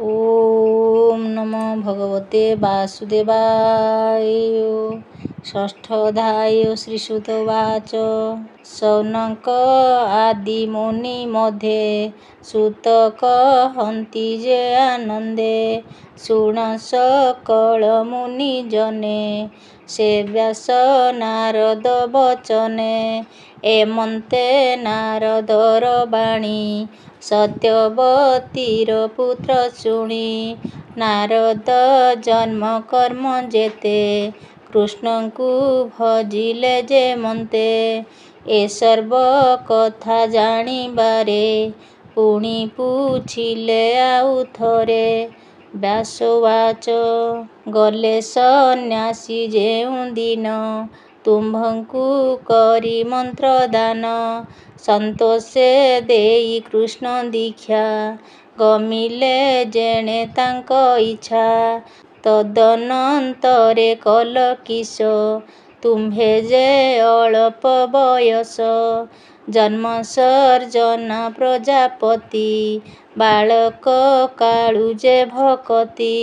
ओम नमो भगवते वासुदेवाय। षष्ठोऽध्याय श्रीसुतोवाच। शौनक आदि मुनि मध्ये सुत कहन्ति जे आनन्दे। ଶୁଣ सकଳ मुनि जने ସେ ବ୍ୟାସ ନାରଦ ବଚନେ। ଏମନ୍ତେ ନାରଦର ବାଣୀ ସତ୍ୟବତୀର ପୁତ୍ର ଶୁଣି। ନାରଦ ଜନ୍ମ କର୍ମ ଯେତେ କୃଷ୍ଣଙ୍କୁ ଭଜିଲେ ଯେମନ୍ତେ। ଏ ସର୍ବ କଥା ଜାଣିବାରେ ପୁଣି ପୁଛିଲେ ଆଉ ଥରେ। ବ୍ୟାସୋବାଚ ଗଲେ ସନ୍ନ୍ୟାସୀ ଯେଉଁଦିନ ତୁମ୍ଭଙ୍କୁ କରି ମନ୍ତ୍ର ଦାନ। ସନ୍ତୋଷେ ଦେଇ କୃଷ୍ଣ ଦୀକ୍ଷା ଗମିଲେ ଯେଣେ ତାଙ୍କ ଇଚ୍ଛା। ତଦନନ୍ତରେ କଲ କିସ ତୁମ୍ଭେ ଯେ ଅଳପ ବୟସ। ଜନ୍ମ ସର୍ଜନା ପ୍ରଜାପତି ବାଳକ କାଳୁ ଯେ ଭକତି।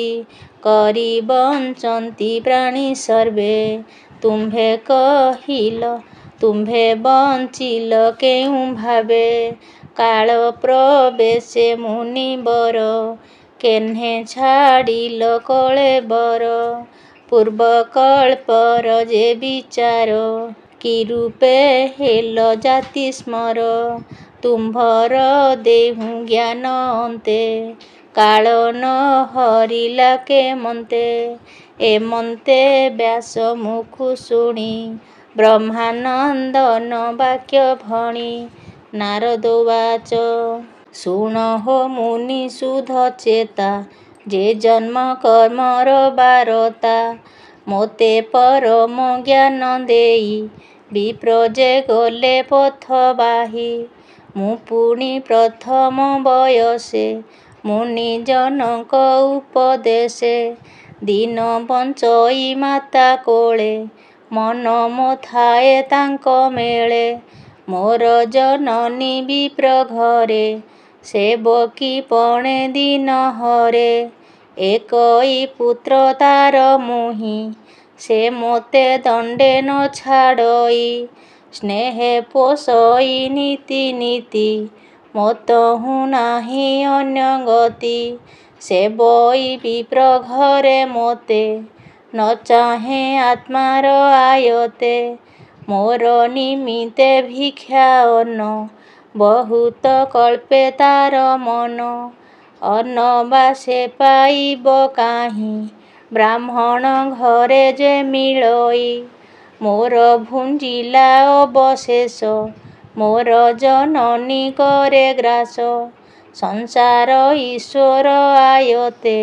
କରି ବଞ୍ଚନ୍ତି ପ୍ରାଣୀ ସର୍ବେ ତୁମ୍ଭେ କହିଲ ତୁମ୍ଭେ ବଞ୍ଚିଲ କେଉଁ ଭାବେ। କାଳ ପ୍ରବେଶେ ମୁନିବର କେହ୍ନେ ଛାଡ଼ିଲ କଳେବର। ପୂର୍ବକଳ୍ପର ଯେ ବିଚାର କି ରୂପେ ହେଲ ଜାତି ସ୍ମର। ତୁମ୍ଭର ଦେହୁ ଜ୍ଞାନ ଅନ୍ତେ କାଳ ନ ହରିଲା କେମନ୍ତେ। ଏମନ୍ତେ ବ୍ୟାସ ମୁଖୁ ଶୁଣି ବ୍ରହ୍ମାନନ୍ଦନ ବାକ୍ୟ ଭଣି। ନାରଦୋବାଚ ଶୁଣ ହୋ ମୁନି ସୁଧ ଚେତା ଯେ ଜନ୍ମ କର୍ମର ବାରତା। ମୋତେ ପରମ ଜ୍ଞାନ ଦେଇ ବିପ୍ର ଯେ ଗଲେ ପଥ ବାହି। ମୁଁ ପୁଣି ପ୍ରଥମ ବୟସେ ମୁନିଜନଙ୍କ ଉପଦେଶେ। ଦିନ ବଞ୍ଚଇ ମାତା କୋଳେ ମନ ମୋ ଥାଏ ତାଙ୍କ ମେଳେ। ମୋର ଜନନୀ ବିପ୍ର ଘରେ ସେବକୀ ପଣେ ଦିନ ହରେ। ଏକଇ ପୁତ୍ର ତାର ମୁହିଁ ସେ ମୋତେ ଦଣ୍ଡେ ନ ଛାଡ଼ଇ। ସ୍ନେହେ ପୋଷଇ ନୀତି ନୀତି ମୋତହୁଁ ନାହିଁ ଅନ୍ୟ ଗତି। ସେବଇ ବିପ୍ର ଘରେ ମୋତେ ନ ଚାହେଁ ଆତ୍ମାର ଆୟତେ। ମୋର ନିମିତ୍ତେ ଭିକ୍ଷା ଅନ୍ନ ବହୁତ କଳ୍ପେ ତାର ମନ। ଅନ୍ନ ବା ସେ ପାଇବ କାହିଁ ବ୍ରାହ୍ମଣ ଘରେ ଯେ ମିଳଇ। ମୋର ଭୁଞ୍ଜିଲା ଅବଶେଷ ମୋର ଜନନୀ କରେ ଗ୍ରାସ। ସଂସାର ଈଶ୍ୱର ଆୟତେ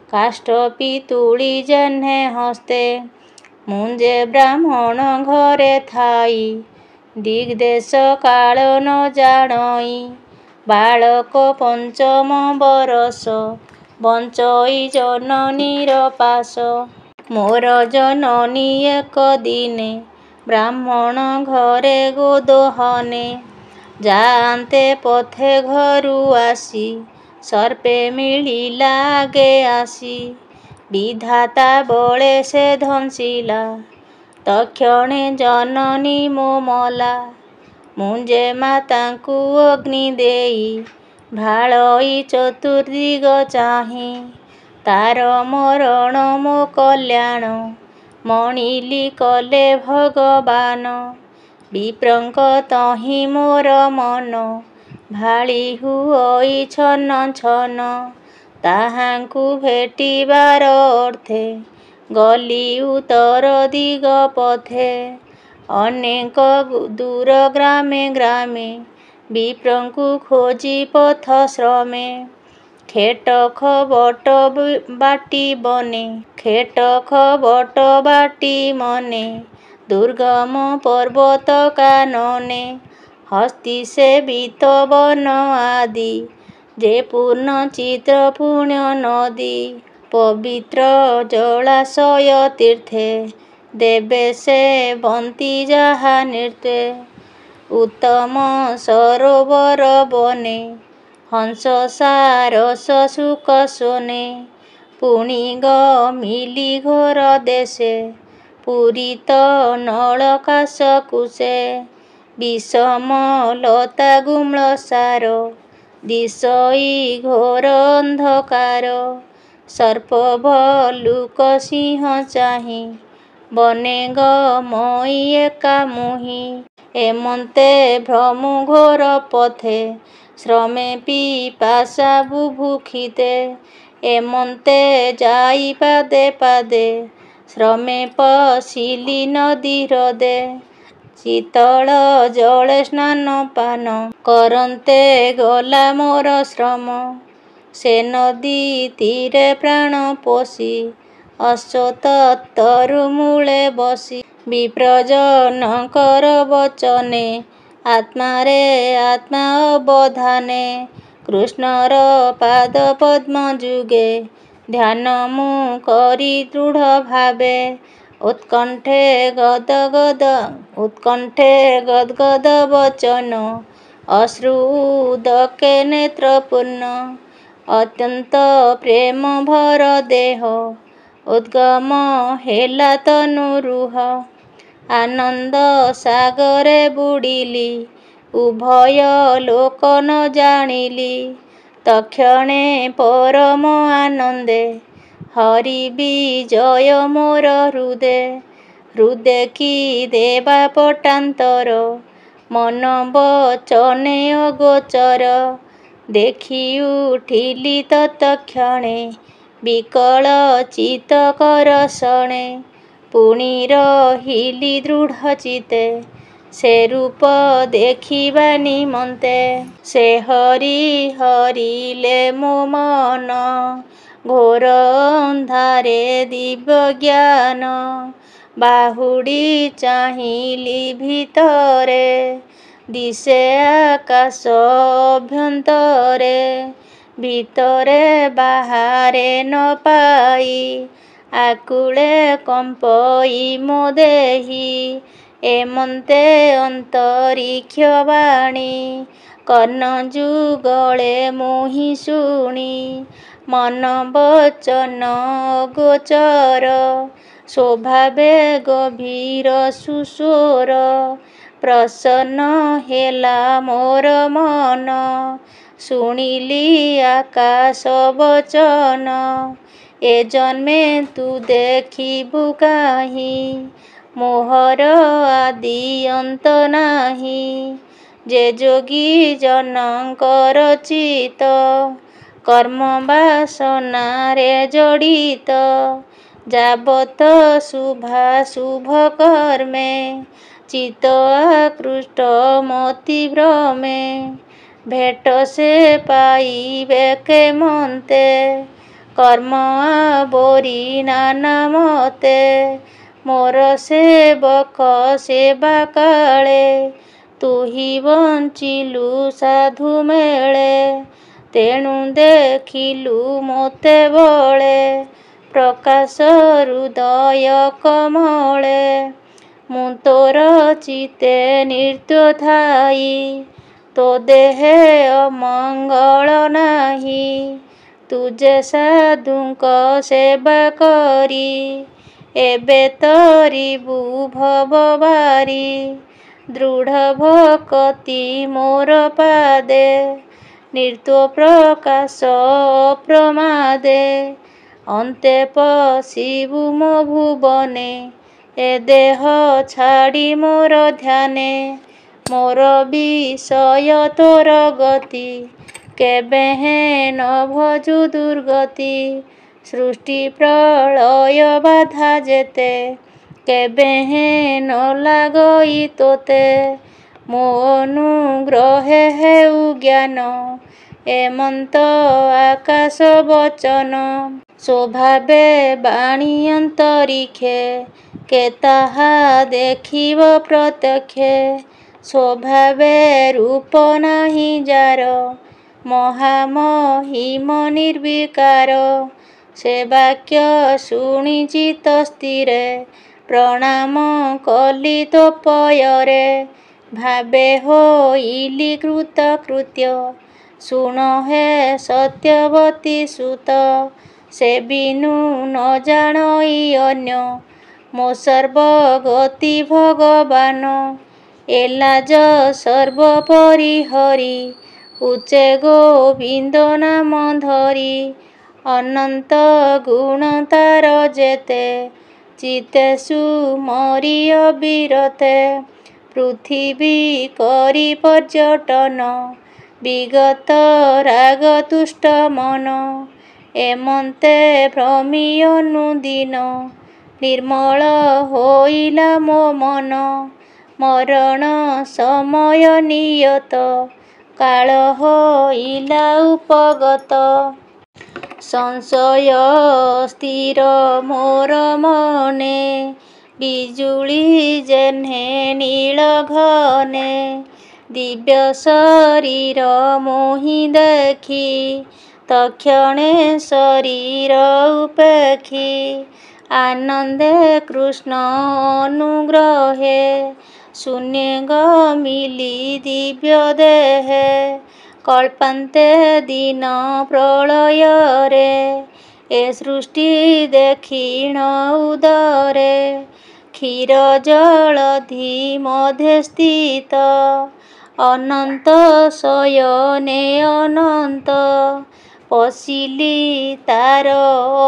କାଷ୍ଠ ପିତୁଳି ଯେହ୍ନେ ହସ୍ତେ। ମୁଁ ଯେ ବ୍ରାହ୍ମଣ ଘରେ ଥାଇ ଦିଗ୍ଦେଶ କାଳ ନ ଜାଣଇ। ବାଳକ ପଞ୍ଚମ ବରଷ ବଞ୍ଚଇ ଜନନୀର ପାଶ। ମୋର ଜନନୀ ଏକ ଦିନେ ବ୍ରାହ୍ମଣ ଘରେ ଗୋଦୋହନେ। ଯାଆନ୍ତେ ପଥେ ଘରୁ ଆସି ସର୍ପେ ମିଳିଲା ଆଗେ ଆସି। ବିଧାତା ବଳେ ସେ ଦଂଶିଲା ତକ୍ଷଣେ ଜନନୀ ମୋ ମଲା। ମୁଁ ଯେ ମାତାଙ୍କୁ ଅଗ୍ନି ଦେଇ ଢାଳଇ ଚତୁର୍ଦିଗ ଚାହିଁ। ତାର ମରଣ ମୋ କଲ୍ୟାଣ ମଣିଲି କଲେ ଭଗବାନ। ବିପ୍ରଙ୍କ ତହିଁ ମୋର ମନ ଭାଳି ହୁଅଇ ଛନ ଛନ। ତାହାଙ୍କୁ ଭେଟିବାର ଅର୍ଥେ ଗଲି ଉତ୍ତର ଦିଗ ପଥେ। ଅନେକ ଦୂର ଗ୍ରାମେ ଗ୍ରାମେ ବିପ୍ରଙ୍କୁ ଖୋଜି ପଥ ଶ୍ରମେ। ଖେଟଖ ବଟ ବାଟି ବନେ ଖେଟଖ ବଟ ବାଟି ମନେ। ଦୁର୍ଗମ ପର୍ବତ କାନନେ ହସ୍ତୀ ସେବିତ ବନ ଆଦି। ଯେ ପୂର୍ଣ୍ଣ ଚିତ୍ର ପୁଣ୍ୟ ନଦୀ ପବିତ୍ର ଜଳାଶୟ ତୀର୍ଥେ। ଦେବେ ସେବନ୍ତି ଯାହା ନୃତ୍ୟେ। ଉତ୍ତମ ସରୋବର ବନେ ହଂସ ସାରସ ସୁକ ଶୋନେ ପୁଣି ମିଲି ଘୋର ଦେଶେ ପୂରିତ ନଳକାଶ କୁଶେ বিষম লতা গুম্ল সার দিশই ঘোর অন্ধকার সর্প ভল্লুক সিংহ চাহি বনে মই একা মুহি এমন্তে ভ্রমু ঘোর পথে শ্রমে পিপাসা বুভুক্ষিতে এমন্তে যাই পাদে পাদে শ্রমে পশিলি নদী হ্রদে শীতଳ জলে স্নান পান করন্তে গলা মোর শ্রম সে নদী তীরে প্রাণ পোষি অশ্বতত্তরু মূଳେ বসি বিপ্রজনଙ୍କର বচনে আত্মারে আত্মা অবধানে কৃষ্ণର ପାଦ ପଦ୍ମ ଯୁଗେ ଧ୍ୟାନ ମୁଁ କରି ଦୃଢ଼ ଭାବେ ଉତ୍କଣ୍ଠେ ଗଦଗଦ ବଚନ ଅଶ୍ରୁ ଉଦକେ ନେତ୍ର ପୂର୍ଣ୍ଣ ଅତ୍ୟନ୍ତ ପ୍ରେମ ଭର ଦେହ ଉଦ୍ଗମ ହେଲା ତନୁ ରୁହ ଆନନ୍ଦ ସାଗରେ ବୁଡ଼ିଲି ଉଭୟ ଲୋକ ନ ଜାଣିଲି ତକ୍ଷଣେ ପରମ ଆନନ୍ଦେ ହରି ବିଜୟ ମୋର ହୃଦେ କି ଦେବା ପଟାନ୍ତର ମନ ବଚନେ ଅଗୋଚର ଦେଖି ଉଠିଲି ତତ୍କ୍ଷଣେ ବିକଳ ଚିତ କର ଶଣେ ପୁଣି ରହିଲି ଦୃଢ଼ ଚିତେ ସେ ରୂପ ଦେଖିବା ନିମନ୍ତେ ସେ ହରିଲେ ମୋ ମନ ଘୋର ଅନ୍ଧାରେ ଦିବ୍ୟ ଜ୍ଞାନ ବାହୁଡ଼ି ଚାହିଁଲି ଭିତରେ ଦିଶେ ଆକାଶ ଅଭ୍ୟନ୍ତରେ ଭିତରେ ବାହାରେ ନ ପାଇ ଆକୁଳେ କମ୍ପଇ ମୋ ଦେହି ଏମନ୍ତେ ଅନ୍ତରୀକ୍ଷ ବାଣୀ କର୍ଣ୍ଣ ଯୁଗଳେ ମୁହିଁ ଶୁଣି ମନ ବଚନ ଗୋଚର ସ୍ୱଭାବେ ଗଭୀର ସୁସ୍ୱର ପ୍ରସନ୍ନ ହେଲା ମୋର ମନ ଶୁଣିଲି ଆକାଶ ବଚନ ଏ ଜନ୍ମେ ତୁ ଦେଖିବୁ କାହିଁ ମୋହର ଆଦି ଅନ୍ତ ନାହିଁ ଯେ ଯୋଗୀ ଜନଙ୍କର ଚିତ କର୍ମ ବାସନାରେ ଜଡ଼ିତ ଯାବତ ଶୁଭାଶୁଭ କର୍ମେ ଚିତ ଆକୃଷ୍ଟ ମତି ଭ୍ରମେ ଭେଟ ସେ ପାଇବେ କେମନ୍ତେ କର୍ମ ଆବୋରି ନାନା ମତେ ମୋର ସେବକ ସେବା କାଳେ ତୁହି ବଞ୍ଚିଲୁ ସାଧୁ ମେଳେ ତେଣୁ ଦେଖିଲୁ ମୋତେ ବଳେ ପ୍ରକାଶ ହୃଦୟ କମଳେ ମୁଁ ତୋର ଚିତେ ନୃତ୍ୟ ଥାଇ ତୋ ଦେହେ ଅମଙ୍ଗଳ ନାହିଁ ତୁ ଯେ ସାଧୁଙ୍କ ସେବା କରି ଏବେ ତରିବୁ ଭବବାରି ଦୃଢ଼ ଭକତି ମୋର ପାଦେ ନୃତ୍ୟ ପ୍ରକାଶ ଅପ୍ରମାଦେ ଅନ୍ତେ ପଶିବୁ ମୋ ଭୁବନେ ଏ ଦେହ ଛାଡ଼ି ମୋର ଧ୍ୟାନେ ମୋର ବିଷୟ ତୋର ଗତି କେବେ ନ ଭଜୁ ଦୁର୍ଗତି ସୃଷ୍ଟି ପ୍ରଳୟ ବାଧା ଯେତେ କେବେ ନ ଲାଗଇ ତୋତେ ମୋ ଅନୁଗ୍ରହେ ହେଉ ଜ୍ଞାନ ଏମନ୍ତ ଆକାଶ ବଚନ ସ୍ୱଭାବେ ବାଣୀ ଅନ୍ତରୀକ୍ଷେ କେ ତାହା ଦେଖିବ ପ୍ରତ୍ୟକ୍ଷେ ସ୍ୱଭାବେ ରୂପ ନାହିଁ ଯାର ମହାମହିମ ନିର୍ବିକାର ସେ ବାକ୍ୟ ଶୁଣି ଚିତ୍ତ ସ୍ଥିରେ ପ୍ରଣାମ କଲି ତୋ ପୟରେ ଭାବେ ହୋଇଲି କୃତକୃତ୍ୟ ଶୁଣ ହେ ସତ୍ୟବତୀ ସୁତ, ସେ ବିନୁ ନ ଜାଣଇ ଅନ୍ୟ, ମୋ ସର୍ବଗତି ଭଗବାନ। ଏ ଲାଜ ସର୍ବୋପରି ହରି, ଉଚ୍ଚେ ଗୋବିନ୍ଦ ନାମ ଧରି। ଅନନ୍ତ ଗୁଣ ତାର ଯେତେ, ଚିତ୍ତେ ସୁମରି ଅବିରତେ। ପୃଥିବୀ କରି ପର୍ଯ୍ୟଟନ, ବିଗତ ରାଗ ତୁଷ୍ଟ ମନ। ଏମନ୍ତେ ଭ୍ରମି ଅନୁଦିନ, ନିର୍ମଳ ହୋଇଲା ମୋ ମନ। ମରଣ ସମୟ ନିୟତ, କାଳ ହୋଇଲା ଉପଗତ। ସଂଶୟ ସ୍ଥିର ମୋର ମନେ, ବିଜୁଳି ଯେହ୍ନେ ନୀଳ ଘନେ। ଦିବ୍ୟ ଶରୀର ମୋହି ଦେଖି, ତକ୍ଷଣେ ଶରୀର ଉପେକ୍ଷି। ଆନନ୍ଦେ କୃଷ୍ଣ ଅନୁଗ୍ରହେ, ଶୂନ୍ୟେ ଗମିଲି ଦିବ୍ୟ ଦେହେ। କଳ୍ପାନ୍ତେ ଦିନ ପ୍ରଳୟରେ, ଏ ସୃଷ୍ଟି ଦେଖିଣ ଉଦରେ। କ୍ଷୀର ଜଳଧି ମଧ୍ୟେ ସ୍ଥିତ, ଅନନ୍ତ ଶୟନେ ଅନନ୍ତ। ପଶିଲି ତାର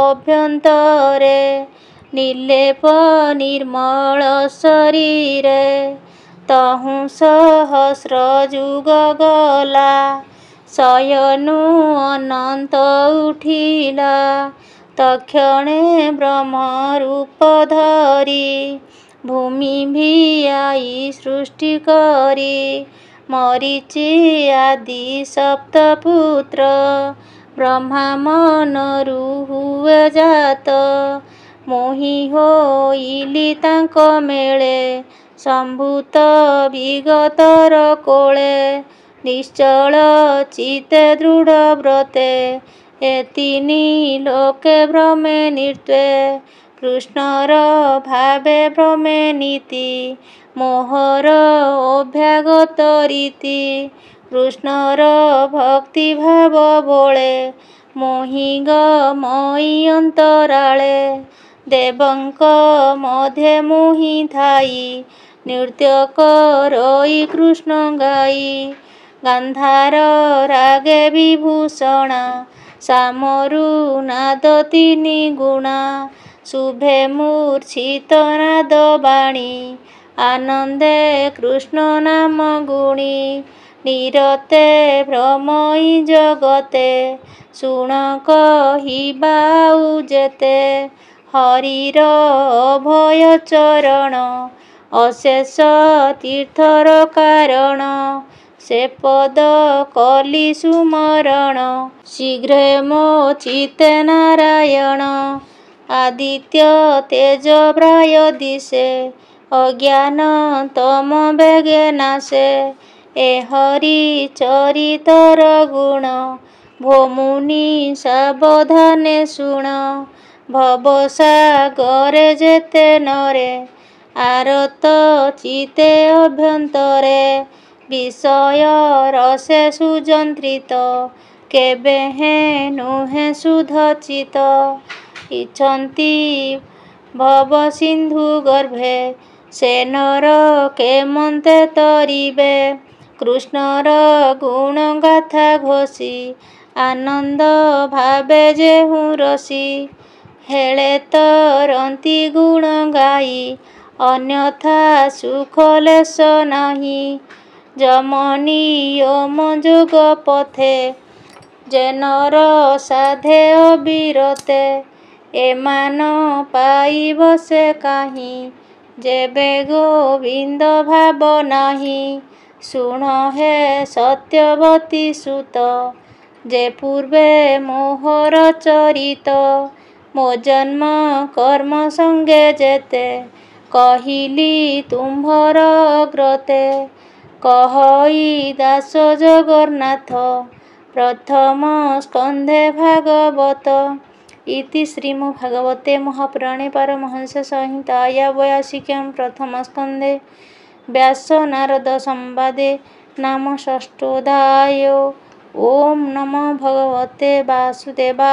ଅଭ୍ୟନ୍ତରେ, ନିର୍ଲେପ ନିର୍ମଳ ଶରୀରେ। ତହୁଁ ସହସ୍ର ଯୁଗ ଗଲା, ଶୟନୁ ଅନନ୍ତ ଉଠିଲା। ତକ୍ଷଣେ ବ୍ରହ୍ମ ରୂପ ଧରି, ଭୂମି ଭିଆଇ ସୃଷ୍ଟି କରି। ମରିଚି ଆଦି ସପ୍ତ ପୁତ୍ର, ବ୍ରହ୍ମା ମନରୁ ହୁଏ ଜାତ। ମୋହି ହୋଇଲି ତାଙ୍କ ମେଳେ, ସମ୍ଭୂତ ବିଗତର କୋଳେ। ନିଶ୍ଚଳ ଚିତ୍ତେ ଦୃଢ଼ ବ୍ରତେ, ଏ ତିନି ଲୋକେ ଭ୍ରମେ ନିର୍ତ୍ୱେ। କୃଷ୍ଣର ଭାବେ ଭ୍ରମେ ନୀତି, ମୋହର ଅଭ୍ୟାଗତ ରୀତି। କୃଷ୍ଣର ଭକ୍ତି ଭାବ ବଳେ, ମୋହି ଗମଇ ଅନ୍ତରାଳେ। ଦେବଙ୍କ ମଧ୍ୟେ ମୋହି ଥାଇ, ନୃତ୍ୟ କରଇ କୃଷ୍ଣ ଗାଇ। ଗାନ୍ଧାର ରାଗେ ବିଭୂଷଣା, ସାମରୁ ନାଦ ତିନି ଗୁଣା। ଶୁଭେ ମୂର୍ଚ୍ଛିତ ନାଦ ବାଣୀ, ଆନନ୍ଦେ କୃଷ୍ଣ ନାମ ଗୁଣି। ନିରତେ ଭ୍ରମଇ ଜଗତେ, ଶୁଣ କହିବା ଆଉ ଯେତେ। ହରିର ଅଭୟ ଚରଣ, ଅଶେଷ ତୀର୍ଥର କାରଣ। ସେ ପଦ କଲି ସୁମରଣ, ଶୀଘ୍ରେ ମୋ ଚିତ୍ତେ ନାରାୟଣ। ଆଦିତ୍ୟ ତେଜ ପ୍ରାୟ ଦିଶେ, ଅଜ୍ଞାନ ତମ ବେଗେ ନାଶେ। ଏ ହରି ଚରିତର ଗୁଣ, ଭୋ ମୁନି ସାବଧାନେ ଶୁଣ। ଭବସାଗରେ ଯେତେ ନରେ, ଆରତ ଚିତ୍ତେ ଅଭ୍ୟନ୍ତରେ। ବିଷୟ ରସେ ସୁଯନ୍ତ୍ରିତ, କେବେହେଁ ନୁହେଁ ଶୁଦ୍ଧ ଚିତ୍ତ। ଇଛନ୍ତି ଭବ ସିନ୍ଧୁ ଗର୍ଭେ, ସେ ନର କେମନ୍ତେ ତରିବେ। କୃଷ୍ଣର ଗୁଣ ଗାଥା ଘୋଷି, ଆନନ୍ଦ ଭାବେ ଯେହୁ ରସି। ହେଳେ ତରନ୍ତି ଗୁଣ ଗାଇ, ଅନ୍ୟଥା ସୁଖ ଲେଶ ନାହିଁ। ଯମ ନିୟମ ଯୋଗ ପଥେ, ଯେ ନର ସାଧେ ଅବିରତେ। ଏମାନ ପାଇବ ସେ କାହିଁ, ଯେବେ ଗୋବିନ୍ଦ ଭାବ ନାହିଁ। ଶୁଣ ହେ ସତ୍ୟବତୀ ସୁତ, ଯେ ପୂର୍ବେ ମୋହର ଚରିତ। ମୋ ଜନ୍ମ କର୍ମ ସଙ୍ଗେ ଯେତେ, କହିଲି ତୁମ୍ଭର ଅଗ୍ରତେ। କହଇ ଦାସ ଜଗନ୍ନାଥ, ପ୍ରଥମ ସ୍କନ୍ଧେ ଭାଗବତ। ଇତି ଶ୍ରୀମଦ୍ଭାଗବତେ ମହାପୁରାଣେ ପାରମହଂସ ସଂହିତାୟା 82 ପ୍ରଥମ ସ୍କନ୍ଧେ ବ୍ୟାସ ନାରଦ ସମ୍ବାଦେ ନାମ ଷଷ୍ଠୋଧ୍ୟାୟ। ओम नमो भगवते वासुदेवाय।